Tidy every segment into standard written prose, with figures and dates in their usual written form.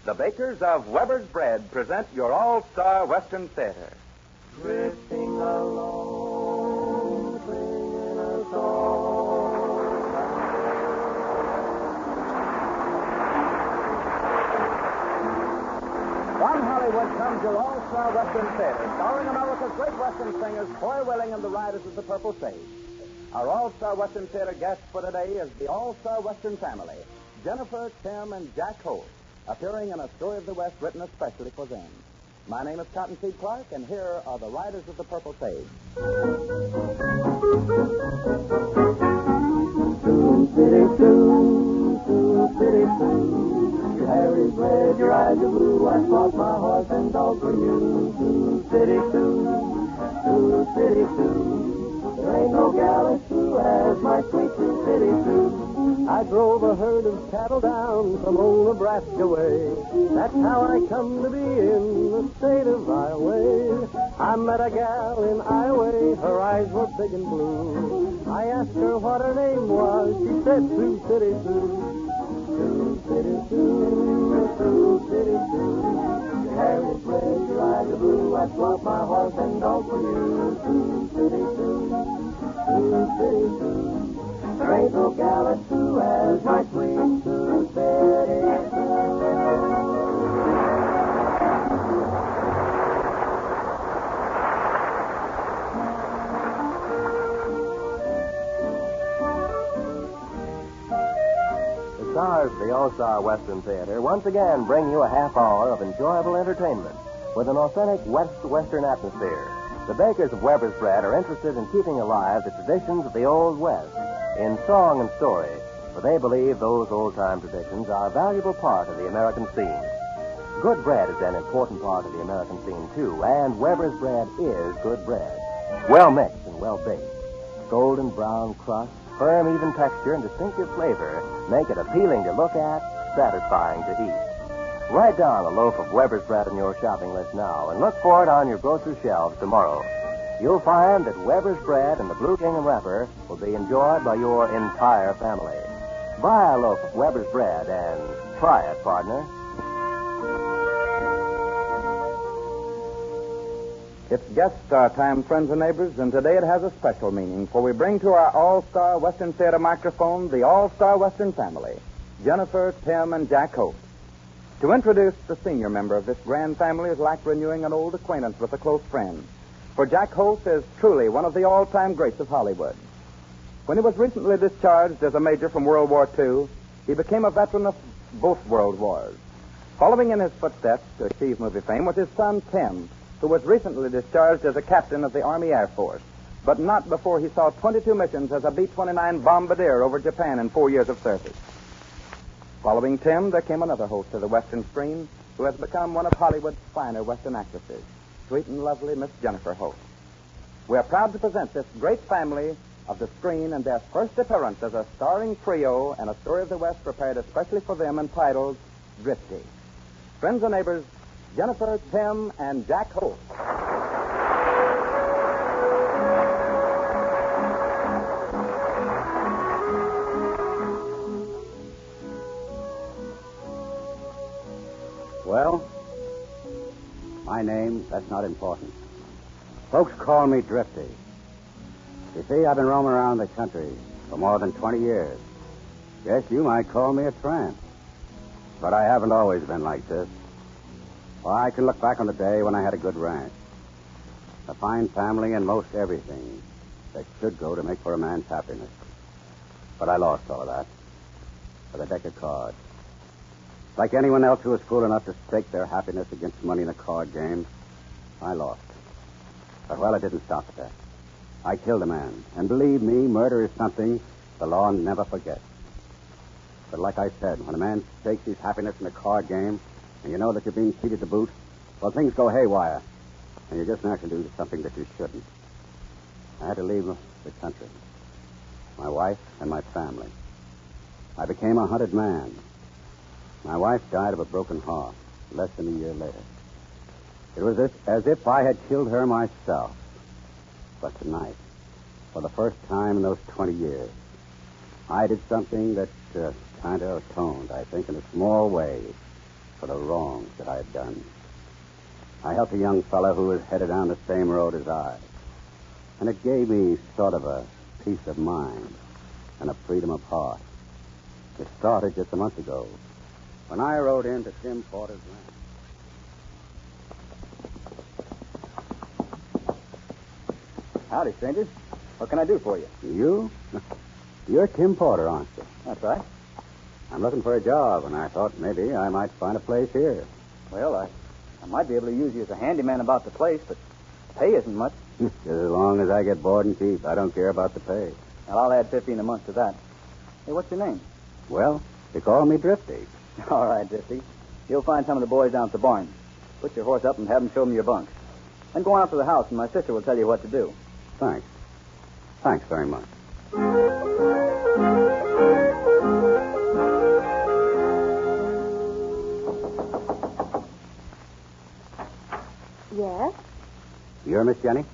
The bakers of Weber's Bread present your all-star Western theater. Drifting along, singing a song. From Hollywood comes your all-star Western theater, starring America's great Western singers, Foy Willing and the Riders of the Purple Sage. Our all-star Western theater guest for today is the all-star Western family, Jennifer, Tim, and Jack Holt, appearing in A Story of the West written especially for them. My name is Cottonseed Clark, and here are the Riders of the Purple Sage. Your hair is red, your eyes are blue. I swapped my horse and dog for you. Two-city-two. There ain't no gal as true as my sweet two-city-two. I drove a herd of cattle down from old Nebraska way. That's how I come to be in the state of Iowa. I met a gal in Iowa, her eyes were big and blue. I asked her what her name was, she said Two-city-two. Two-city-two. Your hair is red, your eyes are blue. I swapped my horse and dog for you. Two-city-two. There ain't no gal as true as my sweet two-city-two. The stars of the All-Star Western Theater once again bring you a half hour of enjoyable entertainment with an authentic Western atmosphere. The bakers of Weber's Bread are interested in keeping alive the traditions of the Old West in song and story, for they believe those old-time traditions are a valuable part of the American scene. Good bread is an important part of the American scene, too, and Weber's Bread is good bread. Well mixed and well baked. Golden brown crust, firm, even texture, and distinctive flavor make it appealing to look at, satisfying to eat. Write down a loaf of Weber's Bread on your shopping list now and look for it on your grocery shelves tomorrow. You'll find that Weber's Bread and the Blue Gingham wrapper will be enjoyed by your entire family. Buy a loaf of Weber's Bread and try it, partner. It's guest star time, friends and neighbors, and today it has a special meaning, for we bring to our all-star Western Theater microphone the all-star Western family, Jennifer, Tim, and Jack Holt. To introduce the senior member of this grand family is like renewing an old acquaintance with a close friend, for Jack Holt is truly one of the all-time greats of Hollywood. When he was recently discharged as a major from World War II, he became a veteran of both world wars. Following in his footsteps to achieve movie fame was his son, Tim, who was recently discharged as a captain of the Army Air Force, but not before he saw 22 missions as a B-29 bombardier over Japan in 4 years of service. Following Tim, there came another host to the Western screen who has become one of Hollywood's finer Western actresses, sweet and lovely Miss Jennifer Holt. We are proud to present this great family of the screen and their first appearance as a starring trio in A Story of the West prepared especially for them entitled Drifty. Friends and neighbors, Jennifer, Tim, and Jack Holt. Well, my name, that's not important. Folks call me Drifty. You see, I've been roaming around the country for more than 20 years. Yes, you might call me a tramp. But I haven't always been like this. Well, I can look back on the day when I had a good ranch, a fine family, and most everything that should go to make for a man's happiness. But I lost all of that for the deck of cards. Like anyone else who was fool enough to stake their happiness against money in a card game, I lost. But, well, it didn't stop at that. I killed a man. And believe me, murder is something the law never forgets. But like I said, when a man stakes his happiness in a card game, and you know that you're being cheated to boot, well, things go haywire. And you just naturally do something that you shouldn't. I had to leave the country. My wife and my family. I became a hunted man. My wife died of a broken heart less than a year later. It was as if I had killed her myself. But tonight, for the first time in those 20 years, I did something that kind of atoned, I think, in a small way, for the wrongs that I had done. I helped a young fellow who was headed down the same road as I. And it gave me sort of a peace of mind and a freedom of heart. It started just a month ago when I rode into Tim Porter's ranch. Howdy, strangers. What can I do for you? You? You're Tim Porter, aren't you? That's right. I'm looking for a job, and I thought maybe I might find a place here. Well, I might be able to use you as a handyman about the place, but pay isn't much. Just as long as I get board and keep, I don't care about the pay. Well, I'll add $15 a month to that. Hey, what's your name? Well, they call me Drifty. All right, Drifty. You'll find some of the boys down at the barn. Put your horse up and have them show them your bunks. Then go on up to the house, and my sister will tell you what to do. Thanks. Thanks very much. Yes? You're Miss Jenny?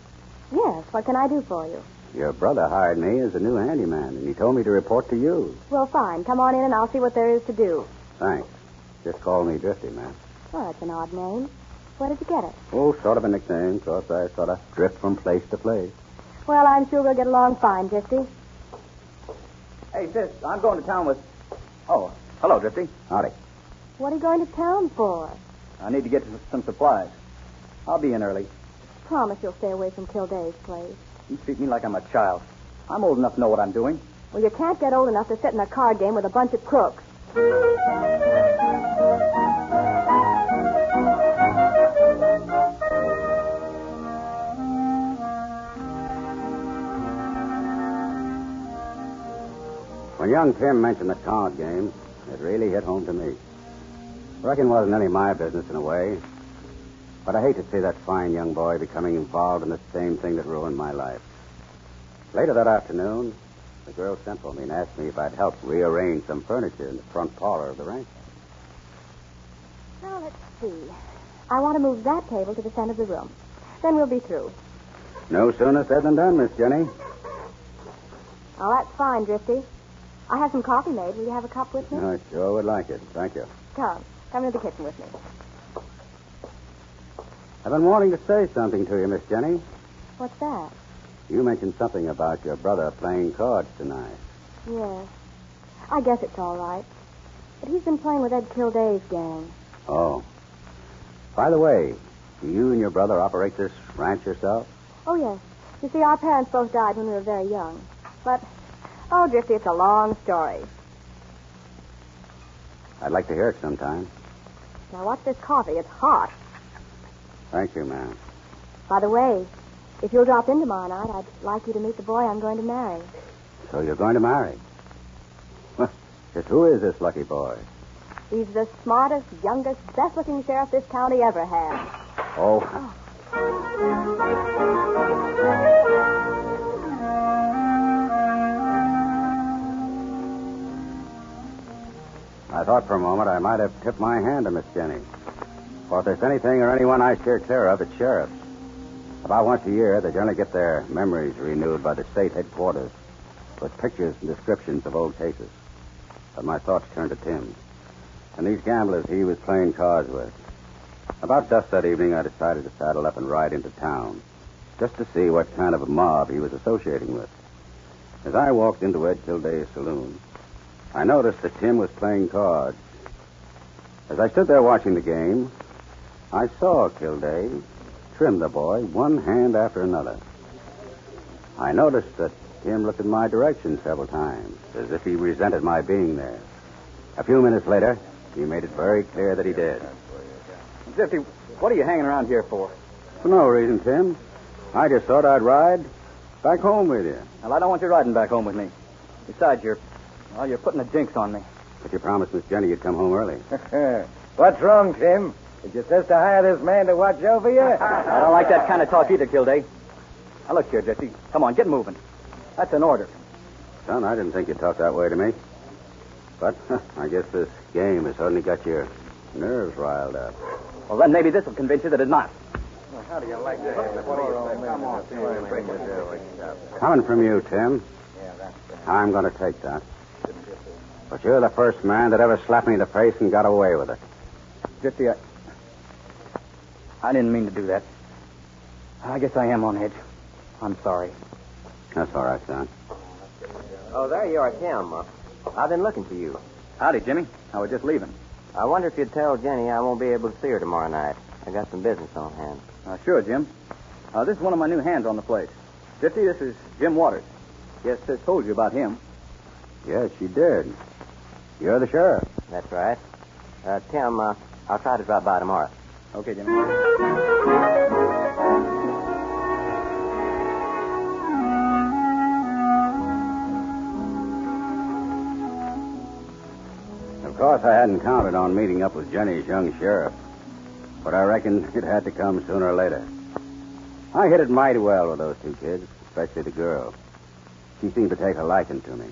Yes. What can I do for you? Your brother hired me as a new handyman, and he told me to report to you. Well, fine. Come on in and I'll see what there is to do. Thanks. Just call me Drifty, man. Well, that's an odd name. Where did you get it? Oh, sort of a nickname, because I sort of drift from place to place. Well, I'm sure we'll get along fine, Drifty. Hey, sis, I'm going to town with... Oh, hello, Drifty. Howdy. What are you going to town for? I need to get some supplies. I'll be in early. Promise you'll stay away from Kilday's place. You treat me like I'm a child. I'm old enough to know what I'm doing. Well, you can't get old enough to sit in a card game with a bunch of crooks. When young Tim mentioned the card game, it really hit home to me. Reckon it wasn't any of my business in a way. But I hate to see that fine young boy becoming involved in the same thing that ruined my life. Later that afternoon, the girl sent for me and asked me if I'd help rearrange some furniture in the front parlor of the ranch. Now, let's see. I want to move that table to the center of the room. Then we'll be through. No sooner said than done, Miss Jenny. Oh, that's fine, Drifty. I have some coffee made. Will you have a cup with me? I sure would like it. Thank you. Come into the kitchen with me. I've been wanting to say something to you, Miss Jenny. What's that? You mentioned something about your brother playing cards tonight. Yes. I guess it's all right. But he's been playing with Ed Kilday's gang. Oh. By the way, do you and your brother operate this ranch yourself? Oh, yes. You see, our parents both died when we were very young. But, oh, Drifty, it's a long story. I'd like to hear it sometime. Now, watch this coffee. It's hot. Thank you, ma'am. By the way, if you'll drop in tomorrow night, I'd like you to meet the boy I'm going to marry. So you're going to marry? Well, just who is this lucky boy? He's the smartest, youngest, best-looking sheriff this county ever had. Oh. I thought for a moment I might have tipped my hand to Miss Jenny. For if there's anything or anyone I steer clear of, it's sheriffs. About once a year, they generally get their memories renewed by the state headquarters with pictures and descriptions of old cases. But my thoughts turned to Tim and these gamblers he was playing cards with. About dusk that evening, I decided to saddle up and ride into town just to see what kind of a mob he was associating with. As I walked into Ed Kilday's saloon, I noticed that Tim was playing cards. As I stood there watching the game, I saw Kilday trim the boy one hand after another. I noticed that Tim looked in my direction several times, as if he resented my being there. A few minutes later, he made it very clear that he did. Drifty, what are you hanging around here for? For no reason, Tim. I just thought I'd ride back home with you. Well, I don't want you riding back home with me. Besides, you're putting a jinx on me. But you promised Miss Jenny you'd come home early. What's wrong, Tim? Did your sister hire this man to watch over you? I don't like that kind of talk either, Kilday. Now, look here, Drifty. Come on, get moving. That's an order. Son, I didn't think you'd talk that way to me. But I guess this game has suddenly got your nerves riled up. Well, then maybe this will convince you that it's not. Well, how do you like that? Come on, Tim. Coming from you, Tim, I'm going to take that. But you're the first man that ever slapped me in the face and got away with it. Drifty, I didn't mean to do that. I guess I am on edge. I'm sorry. That's all right, son. Oh, there you are, Tim. I've been looking for you. Howdy, Jimmy. I was just leaving. I wonder if you'd tell Jenny I won't be able to see her tomorrow night. I got some business on hand. Sure, Jim. This is one of my new hands on the place. Drifty, this is Jim Waters. Yes, Sis told you about him. Yes, she did. You're the sheriff. That's right. Tim, I'll try to drop by tomorrow. Okay, Jimmy. Of course, I hadn't counted on meeting up with Jenny's young sheriff, but I reckoned it had to come sooner or later. I hit it mighty well with those two kids, especially the girl. She seemed to take a liking to me.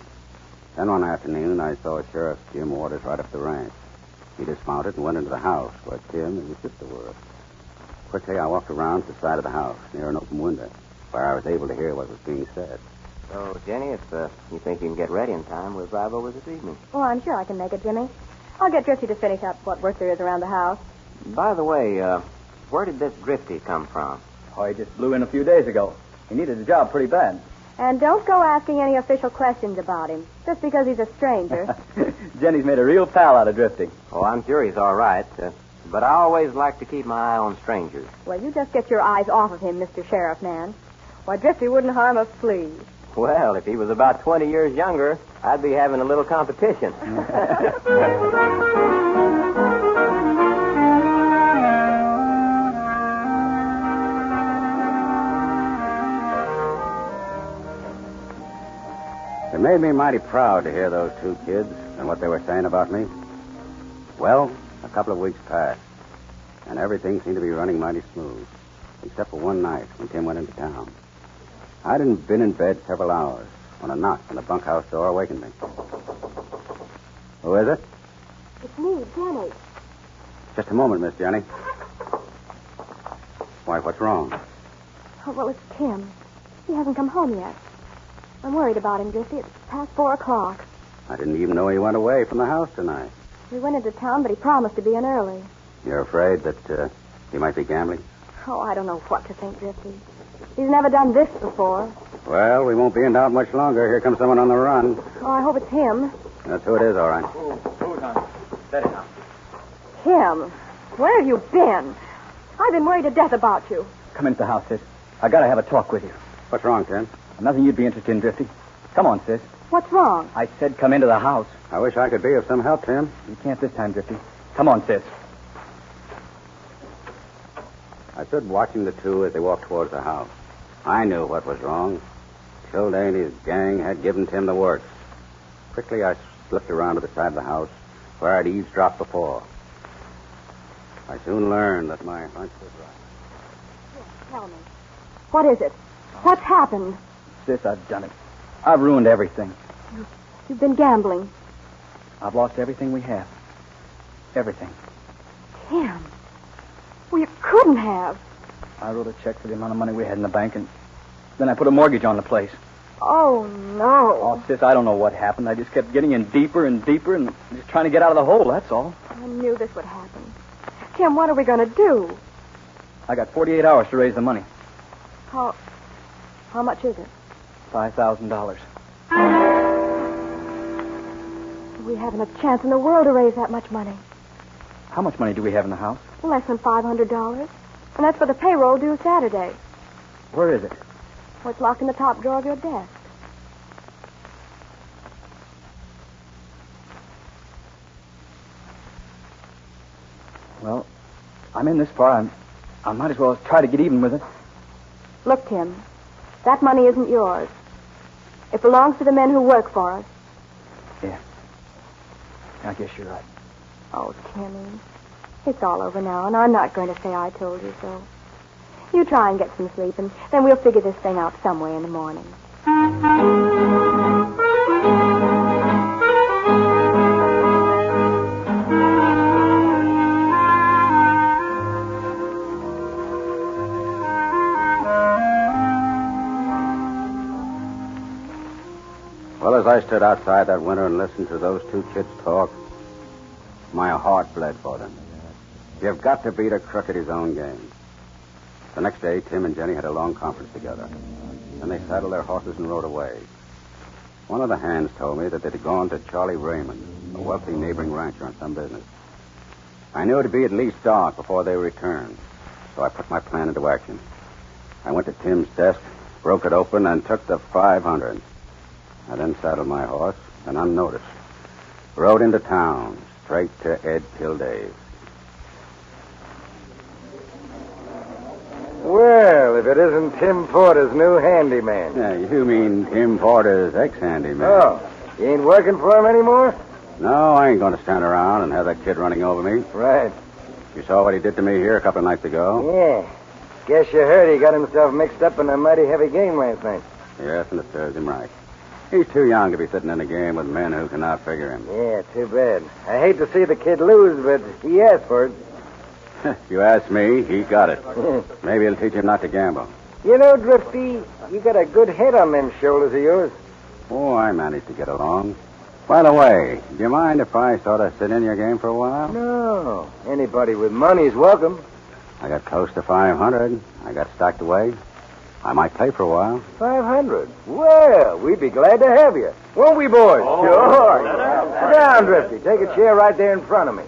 Then one afternoon, I saw Sheriff Jim Waters right up the ranch. He dismounted and went into the house where Tim and his sister were. Quickly, I walked around to the side of the house near an open window where I was able to hear what was being said. So, Jenny, if you think you can get ready in time, we'll drive over this evening. Oh, I'm sure I can make it, Jimmy. I'll get Drifty to finish up what work there is around the house. By the way, where did this Drifty come from? Oh, he just blew in a few days ago. He needed a job pretty bad. And don't go asking any official questions about him, just because he's a stranger. Jenny's made a real pal out of Drifty. Oh, I'm sure he's all right. But I always like to keep my eye on strangers. Well, you just get your eyes off of him, Mr. Sheriff Man. Why, Drifty wouldn't harm a flea. Well, if he was about 20 years younger, I'd be having a little competition. It made me mighty proud to hear those two kids and what they were saying about me. Well, a couple of weeks passed, and everything seemed to be running mighty smooth, except for one night when Tim went into town. I hadn't been in bed several hours when a knock on the bunkhouse door awakened me. Who is it? It's me, Jenny. Just a moment, Miss Jenny. Why, what's wrong? Oh, well, it's Tim. He hasn't come home yet. I'm worried about him, Drifty. It's past 4 o'clock. I didn't even know he went away from the house tonight. We went into town, but he promised to be in early. You're afraid that he might be gambling? Oh, I don't know what to think, Drifty. He's never done this before. Well, we won't be in doubt much longer. Here comes someone on the run. Oh, I hope it's him. That's who it is, all right. Hold on. Steady now. Tim, where have you been? I've been worried to death about you. Come into the house, Sis. I gotta have a talk with you. What's wrong, Tim? Nothing you'd be interested in, Drifty. Come on, Sis. What's wrong? I said come into the house. I wish I could be of some help, Tim. You can't this time, Drifty. Come on, Sis. I stood watching the two as they walked towards the house. I knew what was wrong. Kilday and his gang had given Tim the works. Quickly, I slipped around to the side of the house where I'd eavesdropped before. I soon learned that my hunch was right. Yes, tell me. What is it? What's happened? Sis, I've done it. I've ruined everything. You've been gambling. I've lost everything we have. Everything. Tim. Well, you couldn't have. I wrote a check for the amount of money we had in the bank, and then I put a mortgage on the place. Oh, no. Oh, Sis, I don't know what happened. I just kept getting in deeper and deeper and just trying to get out of the hole, that's all. I knew this would happen. Tim, what are we going to do? I got 48 hours to raise the money. How much is it? $5,000. We haven't a chance in the world to raise that much money. How much money do we have in the house? Less than $500. And that's for the payroll due Saturday. Where is it? Well, it's locked in the top drawer of your desk. Well, I'm in this far. I might as well try to get even with it. Look, Tim, that money isn't yours. It belongs to the men who work for us. Yeah. I guess you're right. Oh, Timmy, it's all over now, and I'm not going to say I told you so. You try and get some sleep, and then we'll figure this thing out some way in the morning. Well, as I stood outside that window and listened to those two kids talk, my heart bled for them. You've got to beat a crook at his own game. The next day, Tim and Jenny had a long conference together. Then they saddled their horses and rode away. One of the hands told me that they'd gone to Charlie Raymond, a wealthy neighboring rancher, on some business. I knew it'd be at least dark before they returned, so I put my plan into action. I went to Tim's desk, broke it open, and took the $500. I then saddled my horse, and unnoticed, rode into town, straight to Ed Kilday's. Well, if it isn't Tim Porter's new handyman. Yeah, you mean Tim Porter's ex-handyman. Oh, you ain't working for him anymore? No, I ain't going to stand around and have that kid running over me. Right. You saw what he did to me here a couple of nights ago? Yeah. Guess you heard he got himself mixed up in a mighty heavy game last night. Yes, and it serves him right. He's too young to be sitting in a game with men who can outfigure him. Yeah, too bad. I hate to see the kid lose, but he asked for it. If you ask me, he got it. Maybe it'll teach him not to gamble. You know, Drifty, you got a good head on them shoulders of yours. Oh, I managed to get along. By the way, do you mind if I sort of sit in your game for a while? No. Anybody with money's welcome. I got close to 500. I got stacked away. I might play for a while. 500? Well, we'd be glad to have you. Won't we, boys? Oh, sure. Sit down, Drifty. Take a chair right there in front of me.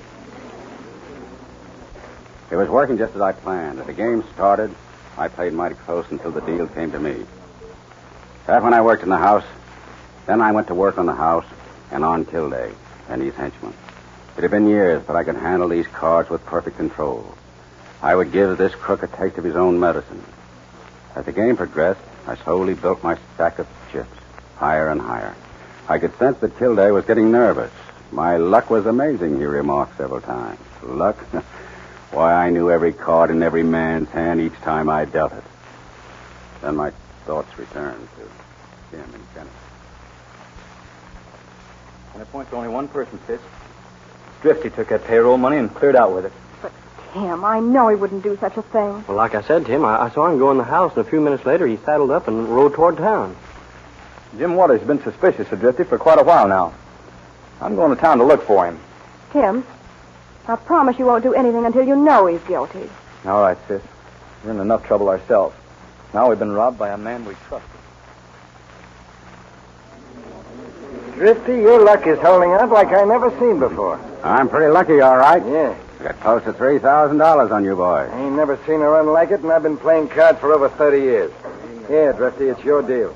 It was working just as I planned. As the game started, I played mighty close until the deal came to me. That when I worked in the house, then I went to work on the house and on Kilday and his henchmen. It had been years, but I could handle these cards with perfect control. I would give this crook a taste of his own medicine. As the game progressed, I slowly built my stack of chips, higher and higher. I could sense that Kilday was getting nervous. My luck was amazing, he remarked several times. Luck? Why, I knew every card in every man's hand each time I dealt it. Then my thoughts returned to Jim and Jenny. And it points to only one person, Sis. Drifty took that payroll money and cleared out with it. But, Tim, I know he wouldn't do such a thing. Well, like I said, Tim, I saw him go in the house, and a few minutes later he saddled up and rode toward town. Jim Waters has been suspicious of Drifty for quite a while now. I'm going to town to look for him. Tim, I promise you won't do anything until you know he's guilty. All right, Sis. We're in enough trouble ourselves. Now we've been robbed by a man we trusted. Drifty, your luck is holding out like I never seen before. I'm pretty lucky, all right. Yeah. I got close to $3,000 on you boys. I ain't never seen a run like it, and I've been playing cards for over 30 years. Yeah, Drifty, it's your deal.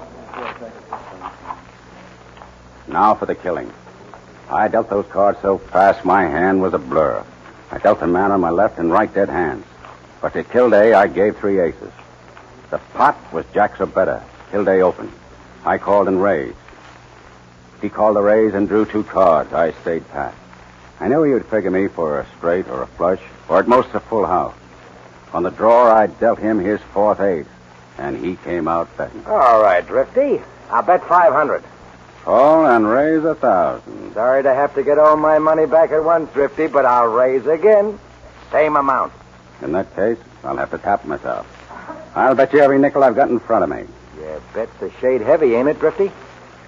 Now for the killing. I dealt those cards so fast my hand was a blur. I dealt the man on my left and right dead hands. But to Kilday, I gave 3 aces. The pot was Jack's or better. Kilday opened. I called and raised. He called the raise and drew 2 cards. I stayed pat. I knew he would figure me for a straight or a flush, or at most a full house. On the draw, I dealt him his 4th ace, and he came out betting. All right, Drifty. I'll bet 500. Call and raise 1,000. Sorry to have to get all my money back at once, Drifty, but I'll raise again. Same amount. In that case, I'll have to tap myself. I'll bet you every nickel I've got in front of me. Yeah, bet's a shade heavy, ain't it, Drifty?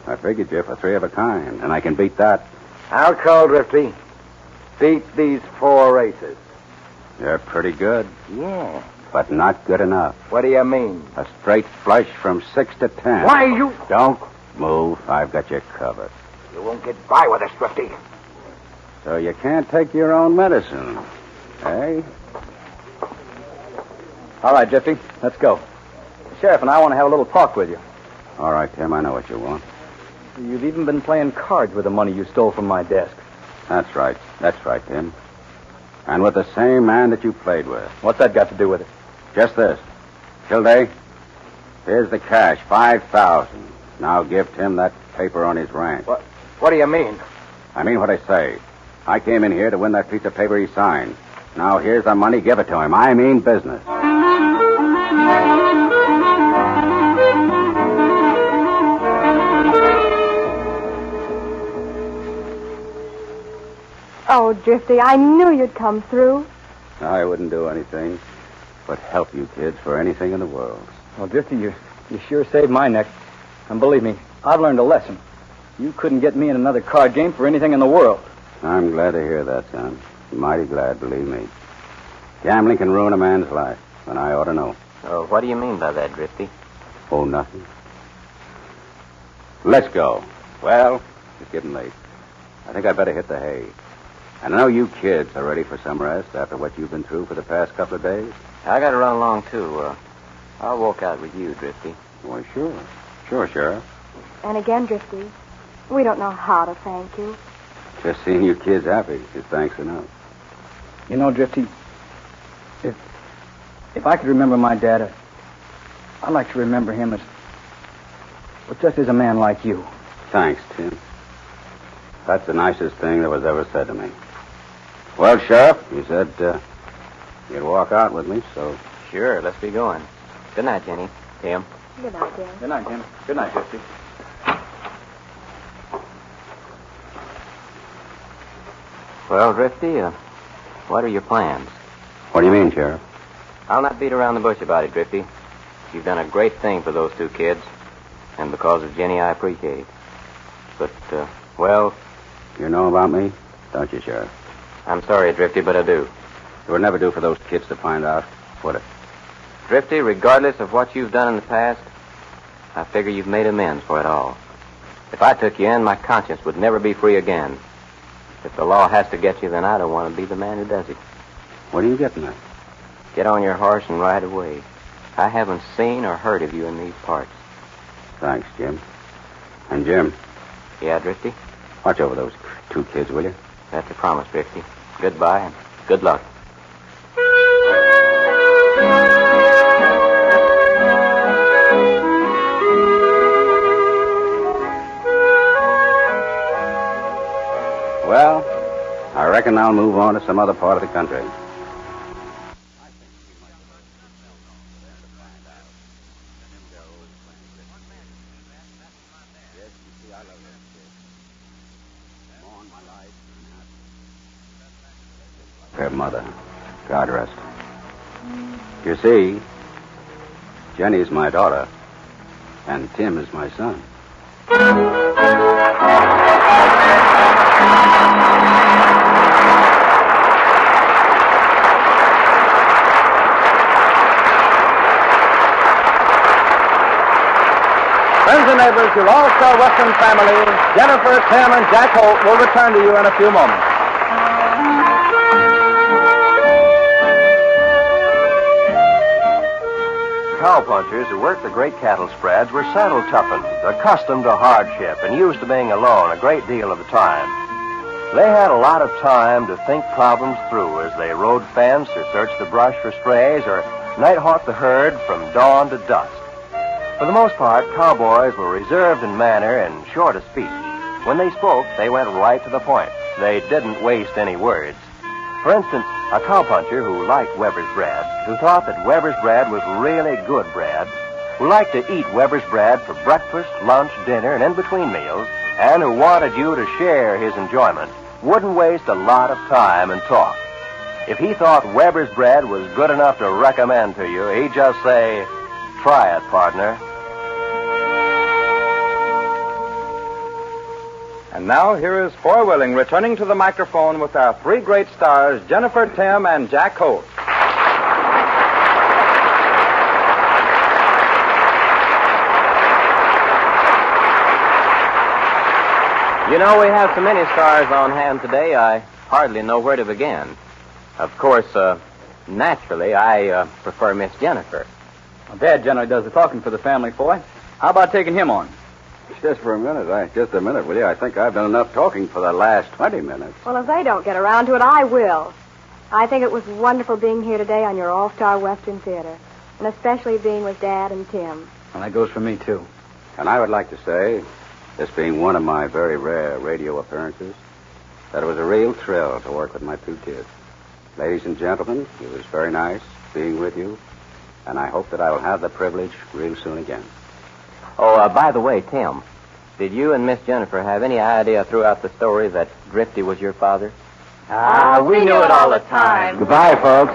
I figured you for 3 of a kind, and I can beat that. I'll call, Drifty. Beat these 4 aces. You're pretty good, Yeah. but not good enough. What do you mean? A straight flush from 6 to 10. Why, you... Don't move. I've got you covered. You won't get by with us, Drifty. So you can't take your own medicine, eh? All right, Drifty, let's go. The sheriff and I want to have a little talk with you. All right, Tim, I know what you want. You've even been playing cards with the money you stole from my desk. That's right, Tim. And with the same man that you played with. What's that got to do with it? Just this. Kilday, here's the cash, 5,000. Now give Tim that paper on his ranch. What do you mean? I mean what I say. I came in here to win that piece of paper he signed. Now here's the money, give it to him. I mean business. Oh, Drifty, I knew you'd come through. I wouldn't do anything but help you kids for anything in the world. Well, Drifty, you sure saved my neck. And believe me, I've learned a lesson. You couldn't get me in another card game for anything in the world. I'm glad to hear that, son. Mighty glad, believe me. Gambling can ruin a man's life, and I ought to know. Oh, what do you mean by that, Drifty? Oh, nothing. Let's go. Well, it's getting late. I think I'd better hit the hay. And I know you kids are ready for some rest after what you've been through for the past couple of days. I got to run along, too. I'll walk out with you, Drifty. Why, sure. Sure, Sheriff. And again, Drifty, we don't know how to thank you. Just seeing you kids happy is thanks enough. You know, Drifty, if I could remember my dad, I'd like to remember him as just as a man like you. Thanks, Tim. That's the nicest thing that was ever said to me. Well, Sheriff, you said you'd walk out with me, so... Sure, let's be going. Good night, Jenny. Tim. Good night, Tim. Good night, Tim. Good night, Drifty. Well, Drifty, what are your plans? What do you mean, Sheriff? I'll not beat around the bush about it, Drifty. You've done a great thing for those two kids. And because of Jenny, I appreciate it. But, well... You know about me, don't you, Sheriff? I'm sorry, Drifty, but I do. It would never do for those kids to find out, would it? Drifty, regardless of what you've done in the past, I figure you've made amends for it all. If I took you in, my conscience would never be free again. If the law has to get you, then I don't want to be the man who does it. What are you getting at? Get on your horse and ride away. I haven't seen or heard of you in these parts. Thanks, Jim. And Jim? Yeah, Drifty? Watch over those two kids, will you? That's a promise, Drifty. Goodbye and good luck. Well, I reckon I'll move on to some other part of the country. Her mother, God rest. You see, Jenny's my daughter, and Tim is my son. Friends and neighbors, your all-star Western family, Jennifer, Tim, and Jack Holt will return to you in a few moments. Cowpunchers who worked the great cattle spreads were saddle toughened, accustomed to hardship, and used to being alone a great deal of the time. They had a lot of time to think problems through as they rode fence or searched the brush for strays or night-hawked the herd from dawn to dusk. For the most part, cowboys were reserved in manner and short of speech. When they spoke, they went right to the point. They didn't waste any words. For instance, a cowpuncher who liked Weber's bread, who thought that Weber's bread was really good bread, who liked to eat Weber's bread for breakfast, lunch, dinner, and in between meals, and who wanted you to share his enjoyment, wouldn't waste a lot of time and talk. If he thought Weber's bread was good enough to recommend to you, he'd just say, "Try it, partner." And now here is Foy Willing returning to the microphone with our three great stars, Jennifer, Tim, and Jack Holt. You know, we have so many stars on hand today, I hardly know where to begin. Of course, naturally, I prefer Miss Jennifer. Well, Dad generally does the talking for the family, Foy. How about taking him on? Just a minute, will you? I think I've done enough talking for the last 20 minutes. Well, if they don't get around to it, I will. I think it was wonderful being here today on your All-Star Western Theater, and especially being with Dad and Tim. Well, that goes for me, too. And I would like to say, this being one of my very rare radio appearances, that it was a real thrill to work with my two kids. Ladies and gentlemen, it was very nice being with you, and I hope that I will have the privilege real soon again. Oh, by the way, Tim, did you and Miss Jennifer have any idea throughout the story that Drifty was your father? We knew it all the time. Goodbye, folks.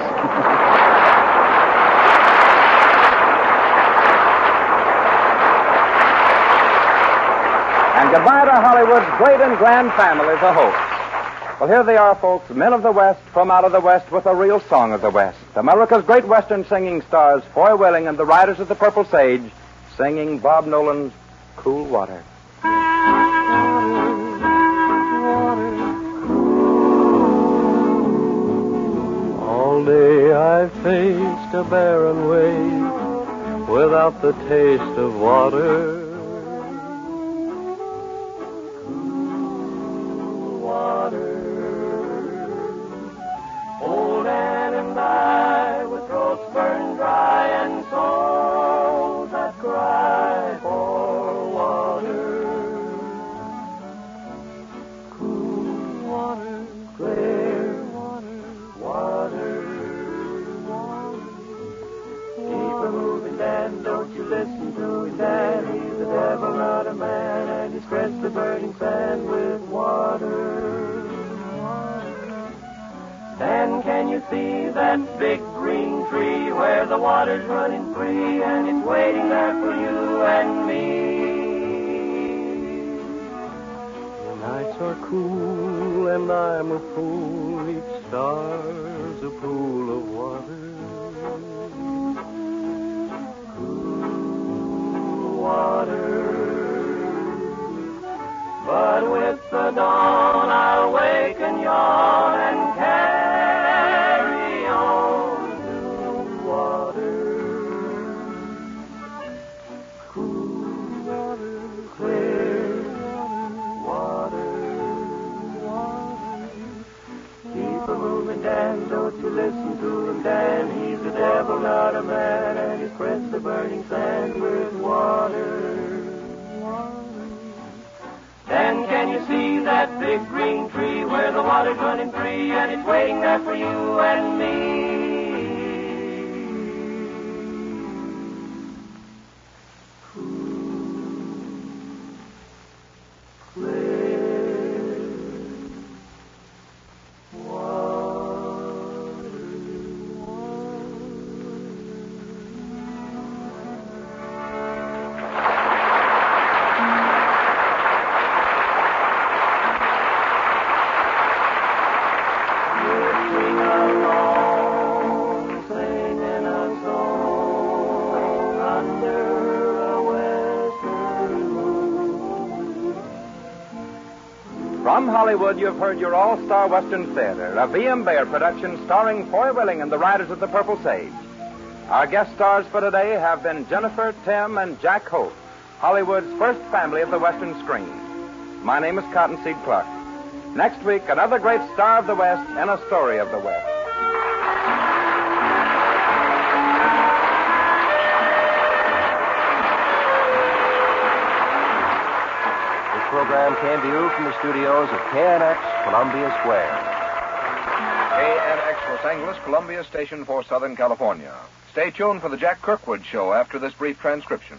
And goodbye to Hollywood's great and grand family, the Holts. Well, here they are, folks, men of the West from out of the West with a real song of the West. America's great Western singing stars, Foy Willing and the Riders of the Purple Sage, singing Bob Nolan's Cool Water. All day I faced a barren way without the taste of water. Cool water. Old Ann and I, with throats burned dry and souls that cry for water. Cool water, clear water, water. Keep her moving, Dan, don't you listen to his dad. He's the devil, not a man, and he's pressed the burning sand with water. Dan, can you see that big green tree where the water's running free, and it's waiting there for you and me? The nights are cool, and I'm a fool. Each star's a pool of water. Water. But with the dawn I'll wake and yawn and carry on to water. Cool water, clear water, water. Keep a moving, Dan, don't you listen to him, Dan. He's the devil, not a man, and he's pressed the burning sand with water. Then can you see that big green tree where the water's running free, and it's waiting there for you and me? From Hollywood, you've heard your all-star Western theater, a V.M. Bayer production starring Foy Willing and the Riders of the Purple Sage. Our guest stars for today have been Jennifer, Tim, and Jack Holt, Hollywood's first family of the Western screen. My name is Cottonseed Clark. Next week, another great star of the West and a story of the West. This program came to you from the studios of KNX, Columbia Square. KNX Los Angeles, Columbia Station for Southern California. Stay tuned for the Jack Kirkwood Show after this brief transcription.